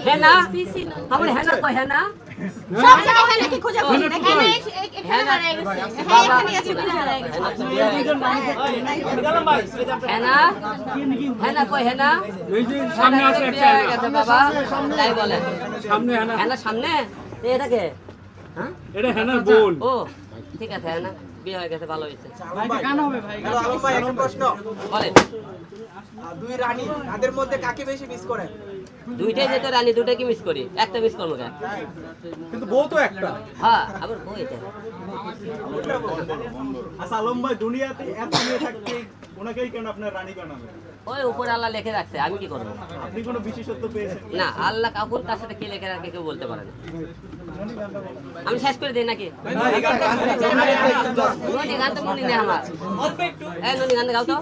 है ना हमरे है ना कोई है ना সব জায়গায় হয় নাকি খুঁজে পাবেন এখানে এখানে হারিয়ে গেছে হ্যাঁ এখানে আছে খুঁজে হারিয়ে গেছে है ना कोई है ना সামনে আছে একটা বিয়ে হয়ে গেছে বাবা তাই বলে সামনে হেনা है ना সামনে এটা কে হ্যাঁ এটা হেনার বোন ও ঠিক আছে है ना বিয়ে হয়ে গেছে ভালো হয়েছে আলম ভাই একটা প্রশ্ন বলেন দুই রানী তাদের মধ্যে কাকে বেশি মিস করেন? দুইটাই যেতে রানী দুইটা কি মিস করি একটা মিস করবো কেন কিন্তু বউ তো একটা। হ্যাঁ আবার বই এটা আচ্ছা আলম ভাই দুনিয়াতে এত মেয়ে থাকতে ওনাকেই কেন আপনার রানী বানাবেন? ওই উপরে আল্লাহ লিখে রাখছে আমি কি করবো আপনি কোনো বিশেষত্ব পেয়েছেন? না আল্লাহ কাকুর কার সাথে কি লিখে রাখে কেউ বলতে পারে না আমি শেষ করে দিই নাকি ননি গান তো মনে নেই আমার এই ননি গান গাও তো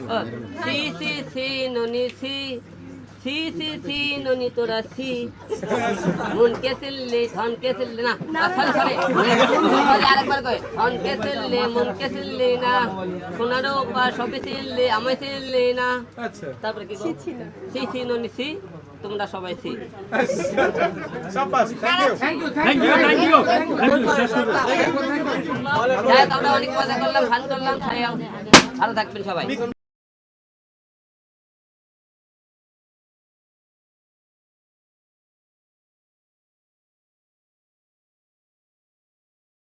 ও, সি সি সি ননি সি সি সি সি ননি তোরা সি মন কে সিল্লে ধন কে সিল্লে না সরি আরেকবার কই ধন কে সিল্লে মন কে সিল্লে না সোনারও পা সবে সিল্লে আমায় সিল্লে না আচ্ছা তারপরে কি সি সি ননি সি তোমরা সবাই সি শাবাশ থ্যাংক ইউ থ্যাংক ইউ আমরা অনেক মজা করলাম ফান করলাম ভালো থাকবেন সবাই